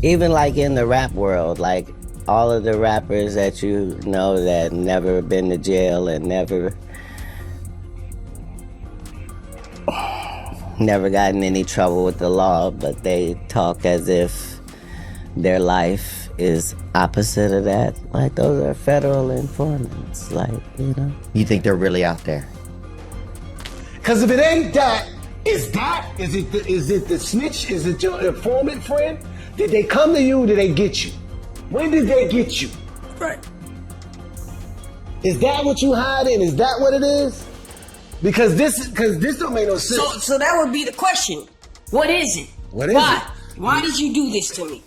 even like in the rap world, like all of the rappers that you know that never been to jail and never got in any trouble with the law, but they talk as if their life is opposite of that. Like, those are federal informants, like, you know. You think they're really out there? Because if it ain't that, is it the snitch? Is it your informant friend? Did they come to you or did they get you? When did they get you? Right. Is that what you hiding? Is that what it is? Because this don't make no sense. So that would be the question. What is it? What is Why? it? Why did you do this to me?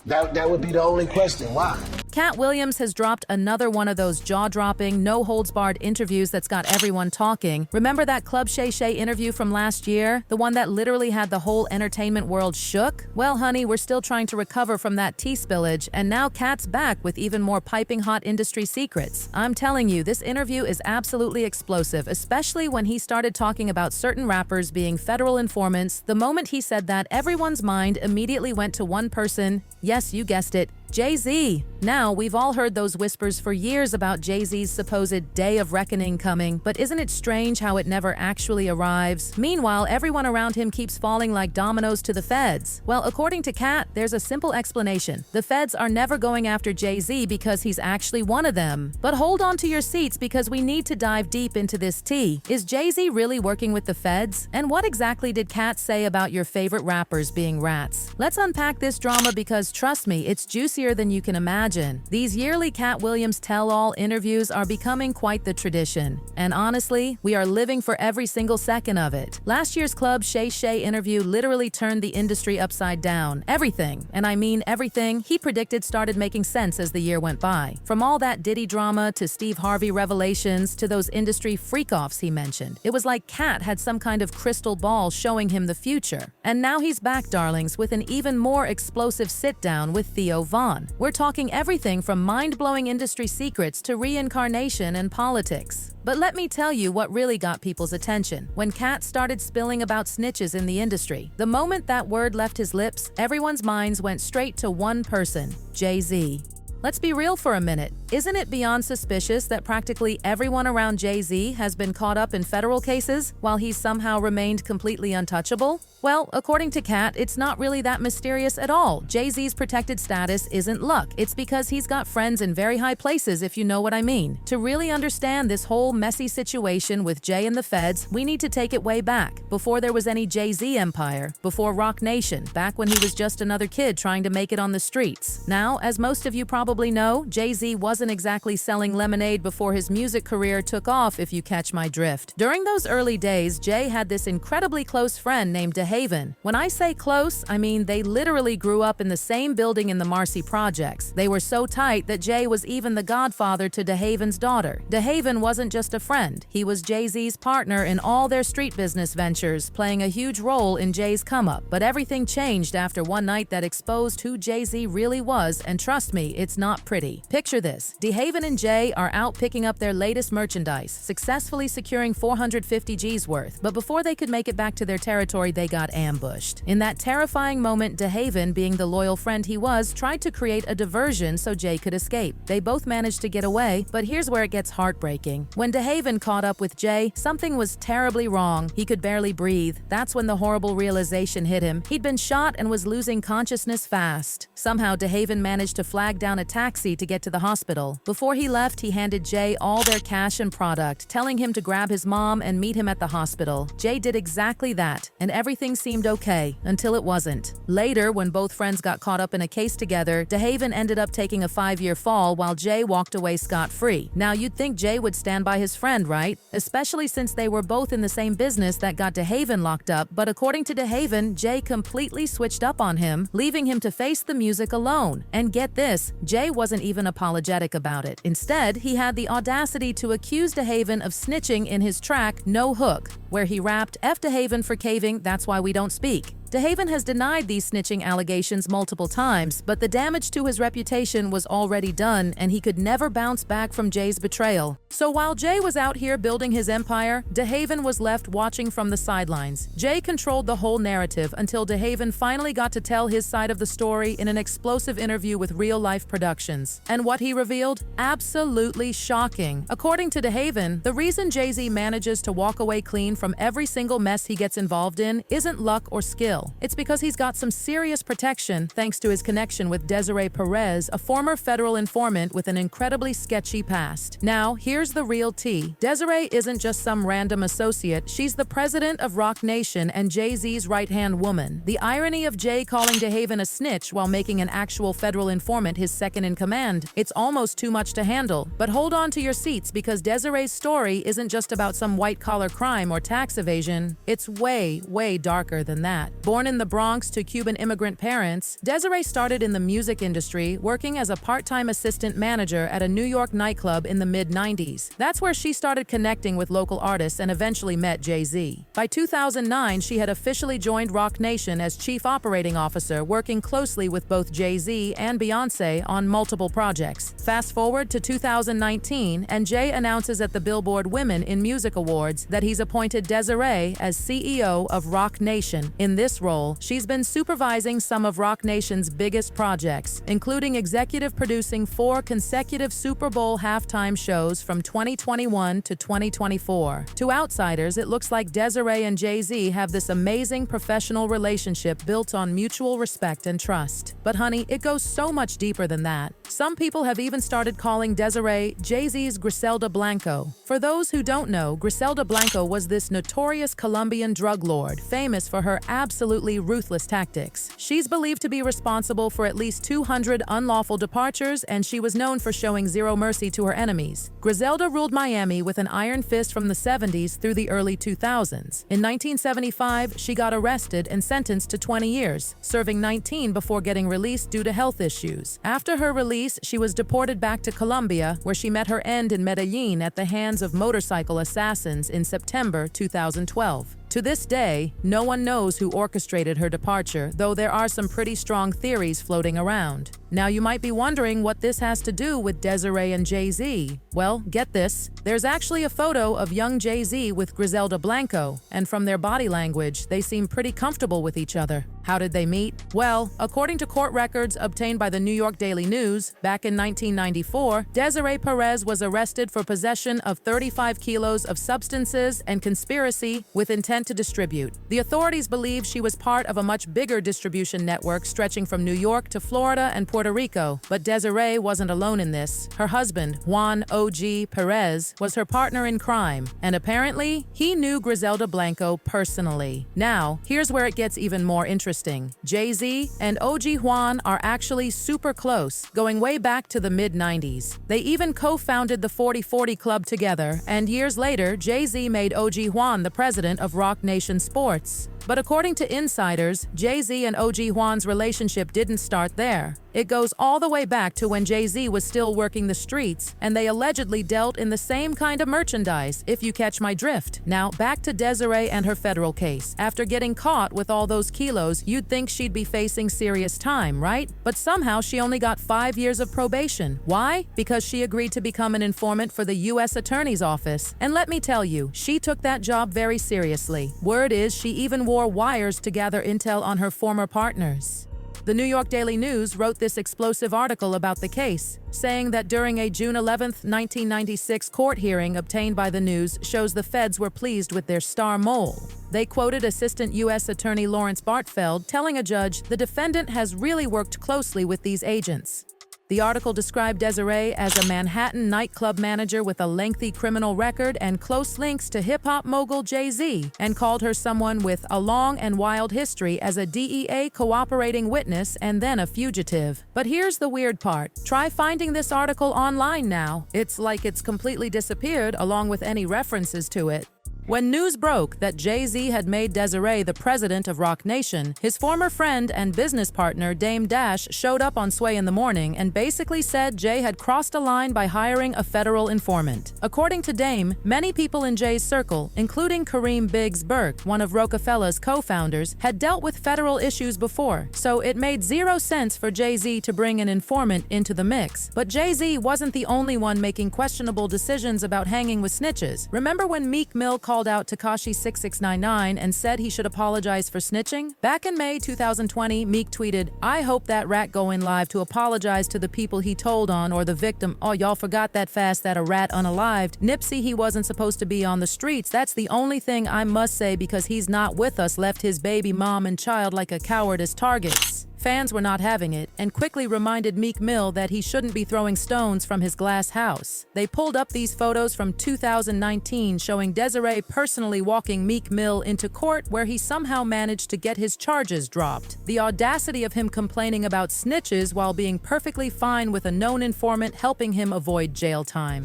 That would be the only question. Why? Katt Williams has dropped another one of those jaw-dropping, no-holds-barred interviews that's got everyone talking. Remember that Club Shay Shay interview from last year? The one that literally had the whole entertainment world shook? Well, honey, we're still trying to recover from that tea spillage, and now Katt's back with even more piping hot industry secrets. I'm telling you, this interview is absolutely explosive, especially when he started talking about certain rappers being federal informants. The moment he said that, everyone's mind immediately went to one person. Yes, you guessed it. Jay-Z. Now, we've all heard those whispers for years about Jay-Z's supposed day of reckoning coming, but isn't it strange how it never actually arrives? Meanwhile, everyone around him keeps falling like dominoes to the feds. Well, according to Katt, there's a simple explanation. The feds are never going after Jay-Z because he's actually one of them. But hold on to your seats because we need to dive deep into this tea. Is Jay-Z really working with the feds? And what exactly did Katt say about your favorite rappers being rats? Let's unpack this drama because, trust me, it's juicy than you can imagine. These yearly Katt Williams tell-all interviews are becoming quite the tradition. And honestly, we are living for every single second of it. Last year's Club Shay Shay interview literally turned the industry upside down. Everything, and I mean everything, he predicted started making sense as the year went by. From all that Diddy drama to Steve Harvey revelations to those industry freak-offs he mentioned. It was like Katt had some kind of crystal ball showing him the future. And now he's back, darlings, with an even more explosive sit-down with Theo Von. We're talking everything from mind-blowing industry secrets to reincarnation and politics. But let me tell you what really got people's attention. When Katt started spilling about snitches in the industry, the moment that word left his lips, everyone's minds went straight to one person, Jay-Z. Let's be real for a minute. Isn't it beyond suspicious that practically everyone around Jay-Z has been caught up in federal cases while he's somehow remained completely untouchable? Well, according to Katt, it's not really that mysterious at all. Jay-Z's protected status isn't luck. It's because he's got friends in very high places, if you know what I mean. To really understand this whole messy situation with Jay and the feds, we need to take it way back, before there was any Jay-Z empire, before Rock Nation, back when he was just another kid trying to make it on the streets. Now, as most of you probably know, Jay-Z wasn't exactly selling lemonade before his music career took off, if you catch my drift. During those early days, Jay had this incredibly close friend named DeHaven. When I say close, I mean they literally grew up in the same building in the Marcy projects. They were so tight that Jay was even the godfather to DeHaven's daughter. DeHaven wasn't just a friend. He was Jay-Z's partner in all their street business ventures, playing a huge role in Jay's come-up. But everything changed after one night that exposed who Jay-Z really was, and trust me, it's not pretty. Picture this. DeHaven and Jay are out picking up their latest merchandise, successfully securing 450 G's worth. But before they could make it back to their territory, they got ambushed. In that terrifying moment, DeHaven, being the loyal friend he was, tried to create a diversion so Jay could escape. They both managed to get away, but here's where it gets heartbreaking. When DeHaven caught up with Jay, something was terribly wrong. He could barely breathe. That's when the horrible realization hit him. He'd been shot and was losing consciousness fast. Somehow, DeHaven managed to flag down a taxi to get to the hospital. Before he left, he handed Jay all their cash and product, telling him to grab his mom and meet him at the hospital. Jay did exactly that, and everything seemed okay, until it wasn't. Later, when both friends got caught up in a case together, DeHaven ended up taking a 5-year fall while Jay walked away scot-free. Now, you'd think Jay would stand by his friend, right? Especially since they were both in the same business that got DeHaven locked up, but according to DeHaven, Jay completely switched up on him, leaving him to face the music alone. And get this, Jay wasn't even apologetic about it. Instead, he had the audacity to accuse DeHaven of snitching in his track No Hook, where he rapped, "F DeHaven for caving, that's why we don't speak." DeHaven has denied these snitching allegations multiple times, but the damage to his reputation was already done and he could never bounce back from Jay's betrayal. So while Jay was out here building his empire, DeHaven was left watching from the sidelines. Jay controlled the whole narrative until DeHaven finally got to tell his side of the story in an explosive interview with Real Life Productions. And what he revealed? Absolutely shocking. According to DeHaven, the reason Jay-Z manages to walk away clean from every single mess he gets involved in isn't luck or skill. It's because he's got some serious protection thanks to his connection with Desiree Perez, a former federal informant with an incredibly sketchy past. Now, here's the real tea. Desiree isn't just some random associate, she's the president of Roc Nation and Jay-Z's right-hand woman. The irony of Jay calling DeHaven a snitch while making an actual federal informant his second-in-command, it's almost too much to handle. But hold on to your seats because Desiree's story isn't just about some white-collar crime or tax evasion. It's way, way darker than that. Born in the Bronx to Cuban immigrant parents, Desiree started in the music industry, working as a part-time assistant manager at a New York nightclub in the mid-90s. That's where she started connecting with local artists and eventually met Jay-Z. By 2009, she had officially joined Roc Nation as chief operating officer, working closely with both Jay-Z and Beyoncé on multiple projects. Fast forward to 2019, and Jay announces at the Billboard Women in Music Awards that he's appointed Desiree as CEO of Roc Nation. In this role, she's been supervising some of Roc Nation's biggest projects, including executive producing 4 consecutive Super Bowl halftime shows from 2021 to 2024. To outsiders, it looks like Desiree and Jay-Z have this amazing professional relationship built on mutual respect and trust. But honey, it goes so much deeper than that. Some people have even started calling Desiree Jay-Z's Griselda Blanco. For those who don't know, Griselda Blanco was this notorious Colombian drug lord, famous for her absolutely ruthless tactics. She's believed to be responsible for at least 200 unlawful departures, and she was known for showing zero mercy to her enemies. Griselda ruled Miami with an iron fist from the 70s through the early 2000s. In 1975, she got arrested and sentenced to 20 years, serving 19 before getting released due to health issues. After her release, she was deported back to Colombia, where she met her end in Medellin at the hands of motorcycle assassins in September 2012. To this day, no one knows who orchestrated her departure, though there are some pretty strong theories floating around. Now you might be wondering what this has to do with Desiree and Jay-Z. Well, get this. There's actually a photo of young Jay-Z with Griselda Blanco, and from their body language, they seem pretty comfortable with each other. How did they meet? Well, according to court records obtained by the New York Daily News, back in 1994, Desiree Perez was arrested for possession of 35 kilos of substances and conspiracy with intent to distribute. The authorities believe she was part of a much bigger distribution network stretching from New York to Florida and Puerto Rico. But Desiree wasn't alone in this. Her husband, Juan O.G. Perez, was her partner in crime, and apparently, he knew Griselda Blanco personally. Now, here's where it gets even more interesting. Jay-Z and O.G. Juan are actually super close, going way back to the mid-90s. They even co-founded the 40/40 Club together, and years later, Jay-Z made O.G. Juan the president of Roc Nation Sports. But according to insiders, Jay-Z and O.G. Juan's relationship didn't start there. It goes all the way back to when Jay-Z was still working the streets, and they allegedly dealt in the same kind of merchandise, if you catch my drift. Now, back to Desiree and her federal case. After getting caught with all those kilos, you'd think she'd be facing serious time, right? But somehow she only got 5 years of probation. Why? Because she agreed to become an informant for the U.S. Attorney's Office. And let me tell you, she took that job very seriously. Word is she even wore wires to gather intel on her former partners. The New York Daily News wrote this explosive article about the case, saying that during a June 11, 1996 court hearing obtained by the news shows the feds were pleased with their star mole. They quoted Assistant U.S. Attorney Lawrence Bartfeld telling a judge the defendant has really worked closely with these agents. The article described Desiree as a Manhattan nightclub manager with a lengthy criminal record and close links to hip-hop mogul Jay-Z, and called her someone with a long and wild history as a DEA cooperating witness and then a fugitive. But here's the weird part. Try finding this article online now. It's like it's completely disappeared along with any references to it. When news broke that Jay-Z had made Desiree the president of Roc Nation, his former friend and business partner Dame Dash showed up on Sway in the Morning and basically said Jay had crossed a line by hiring a federal informant. According to Dame, many people in Jay's circle, including Kareem Biggs Burke, one of Rockefeller's co-founders, had dealt with federal issues before, so it made zero sense for Jay-Z to bring an informant into the mix. But Jay-Z wasn't the only one making questionable decisions about hanging with snitches. Remember when Meek Mill called out Tekashi 6699 and said he should apologize for snitching? Back in May 2020, Meek tweeted, "I hope that rat go in live to apologize to the people he told on or the victim. Oh, y'all forgot that fast that a rat unalived. Nipsey, he wasn't supposed to be on the streets. That's the only thing I must say because he's not with us, left his baby mom and child like a coward as targets." Fans were not having it and quickly reminded Meek Mill that he shouldn't be throwing stones from his glass house. They pulled up these photos from 2019 showing Desiree personally walking Meek Mill into court where he somehow managed to get his charges dropped. The audacity of him complaining about snitches while being perfectly fine with a known informant helping him avoid jail time.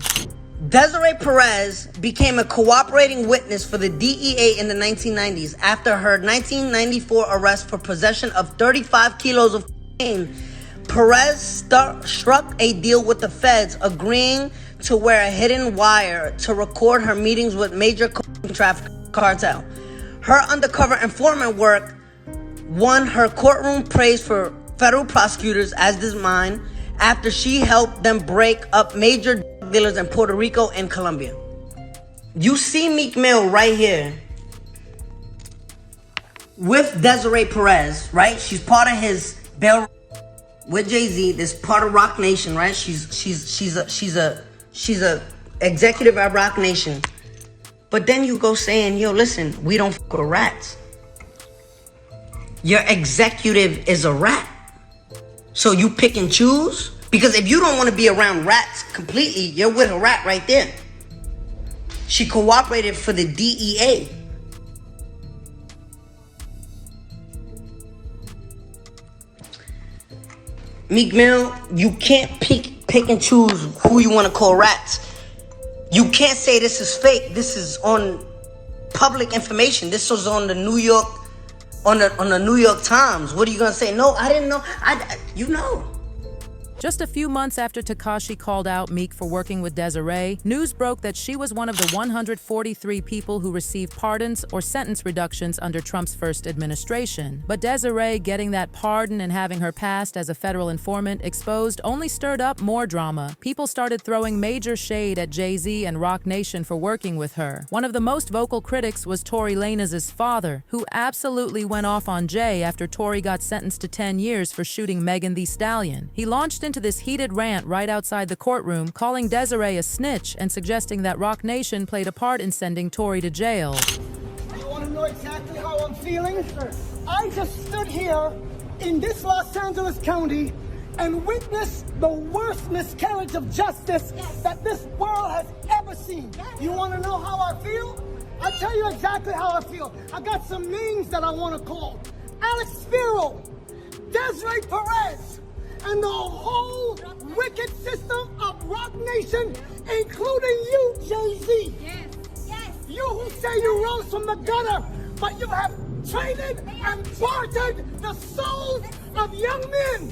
Desiree Perez became a cooperating witness for the DEA in the 1990s after her 1994 arrest for possession of 35 kilos of cocaine. Perez struck a deal with the feds, agreeing to wear a hidden wire to record her meetings with major cocaine traffic cartel. Her undercover informant work won her courtroom praise for federal prosecutors, as did mine, after she helped them break up major dealers in Puerto Rico and Colombia. You see Meek Mill right here with Desiree Perez, right? She's part of his bail with Jay-Z. This part of Roc Nation, right? She's a executive at Roc Nation. But then you go saying, "Yo, listen, we don't fuck with rats." Your executive is a rat. So you pick and choose? Because if you don't want to be around rats completely, you're with a rat right there. She cooperated for the DEA. Meek Mill, you can't pick and choose who you want to call rats. You can't say this is fake. This is on public information. This was on the New York, on the New York Times. What are you gonna say? No, I didn't know. You know. Just a few months after Tekashi called out Meek for working with Desiree, news broke that she was one of the 143 people who received pardons or sentence reductions under Trump's first administration. But Desiree getting that pardon and having her past as a federal informant exposed only stirred up more drama. People started throwing major shade at Jay-Z and Roc Nation for working with her. One of the most vocal critics was Tory Lanez's father, who absolutely went off on Jay after Tory got sentenced to 10 years for shooting Megan Thee Stallion. He launched into this heated rant right outside the courtroom, calling Desiree a snitch and suggesting that Roc Nation played a part in sending Tory to jail. You want to know exactly how I'm feeling? I just stood here in this Los Angeles County and witnessed the worst miscarriage of justice that this world has ever seen. You want to know how I feel? I'll tell you exactly how I feel. I got some names that I want to call. Alex Spiro, Desiree Perez, and the whole wicked system of Roc Nation, including you, Jay-Z. Yes, yes. You who say you rose from the gutter, but you have traded and bartered the souls of young men.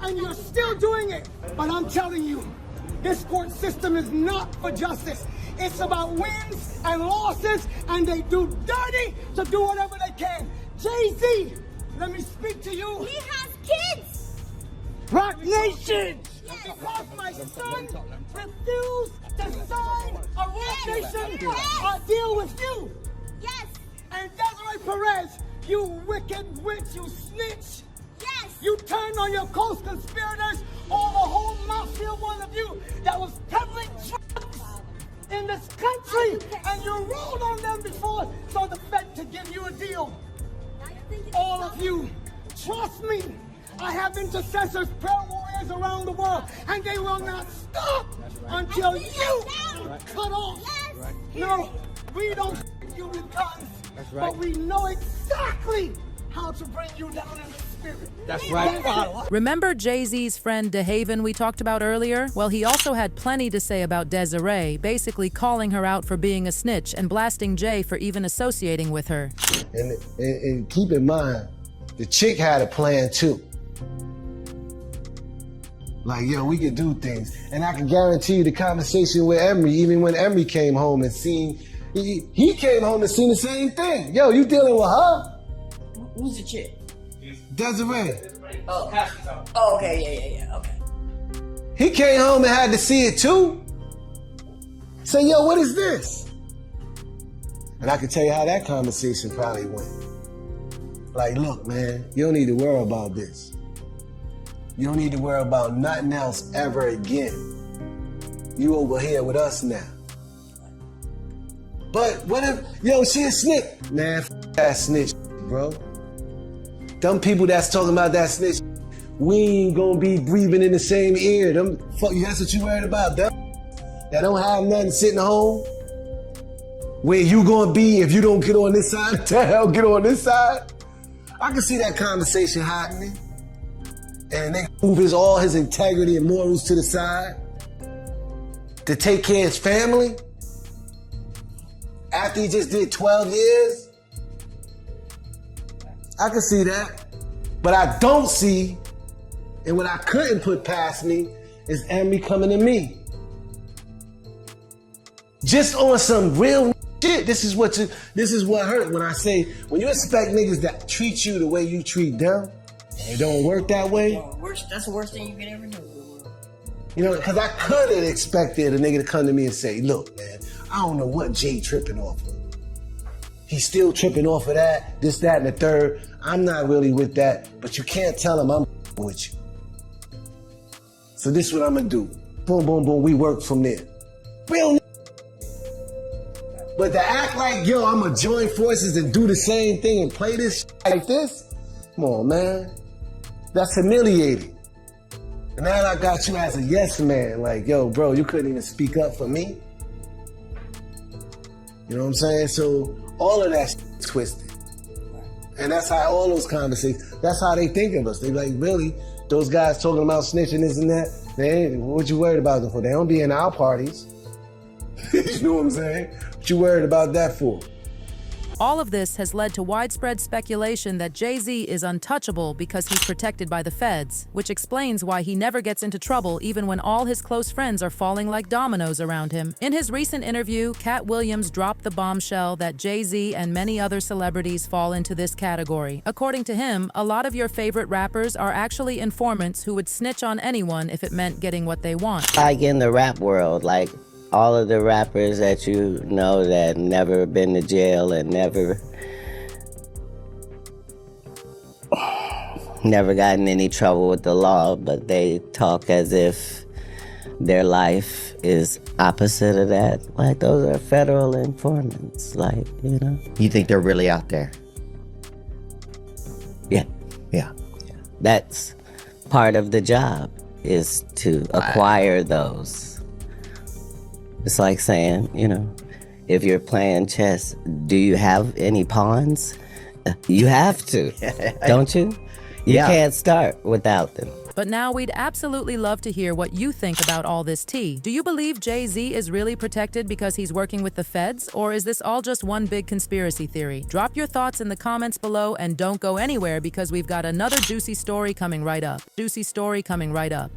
And you're still doing it. But I'm telling you, this court system is not for justice. It's about wins and losses, and they do dirty to do whatever they can. Jay-Z, let me speak to you. He has kids. Roc Nation! Because my son refused to sign a Roc Nation deal with you! Yes! And Desiree Perez, you wicked witch, you snitch! Yes! You turned on your co-conspirators, all the whole mafia one of you that was peddling drugs in this country, and you rolled on them before so the Fed could give you a deal. All of you, trust me, I have intercessors, prayer warriors around the world, and they will not stop until you cut off. No, we don't you with guns, but we know exactly how to bring you down in That's right. Remember Jay-Z's friend DeHaven we talked about earlier? Well, he also had plenty to say about Desiree, basically calling her out for being a snitch and blasting Jay for even associating with her. And keep in mind, the chick had a plan too. Like, yo, we could do things. And I can guarantee you the conversation with Emery, even when Emery came home and seen, he came home and seen the same thing. Yo, you dealing with her? Who's the chick? Desiree. Oh, okay, yeah, okay. He came home and had to see it too. Say, yo, what is this? And I can tell you how that conversation probably went. Like, look, man, you don't need to worry about this. You don't need to worry about nothing else ever again. You over here with us now. But what if, yo, she a snitch? Man, that snitch, bro. Them people that's talking about that snitch, we ain't gonna be breathing in the same ear. Them, fuck, that's what you worried about, them that don't have nothing sitting home. Where you gonna be if you don't get on this side? The hell, get on this side? I can see that conversation happening. And they move all his integrity and morals to the side to take care of his family after he just did 12 years. I can see that. But I don't see, and what I couldn't put past me, is Emery coming to me. Just on some real shit. This is what hurt when I say, when you expect niggas that treat you the way you treat them, and it don't work that way. That's the worst thing you can ever do. You know, because I could have expected a nigga to come to me and say, look, man, I don't know what Jay tripping off of. He's still tripping off of that, this, that, and the third. I'm not really with that, but you can't tell him I'm with you. So this is what I'm gonna do. Boom, boom, boom, we work from there. Real. But to act like, yo, I'm gonna join forces and do the same thing and play this like this, come on, man. That's humiliating. And now I got you as a yes man, like, yo, bro, you couldn't even speak up for me. You know what I'm saying? So all of that's twisted. And that's how all those conversations, that's how they think of us. They like, really, those guys talking about snitching this and that, they ain't, what you worried about them for? They don't be in our parties. You know what I'm saying? What you worried about that for? All of this has led to widespread speculation that Jay-Z is untouchable because he's protected by the feds, which explains why he never gets into trouble even when all his close friends are falling like dominoes around him. In his recent interview, Katt Williams dropped the bombshell that Jay-Z and many other celebrities fall into this category. According to him, a lot of your favorite rappers are actually informants who would snitch on anyone if it meant getting what they want. Like in the rap world, like all of the rappers that you know that never been to jail and never got in any trouble with the law, but they talk as if their life is opposite of that. Like, those are federal informants, like, you know. You think they're really out there? Yeah. Yeah. That's part of the job, is to acquire those. It's like saying, you know, if you're playing chess, do you have any pawns? You have to, don't you? You can't start without them. But now we'd absolutely love to hear what you think about all this tea. Do you believe Jay-Z is really protected because he's working with the feds, or is this all just one big conspiracy theory? Drop your thoughts in the comments below and don't go anywhere because we've got another juicy story coming right up. Juicy story coming right up.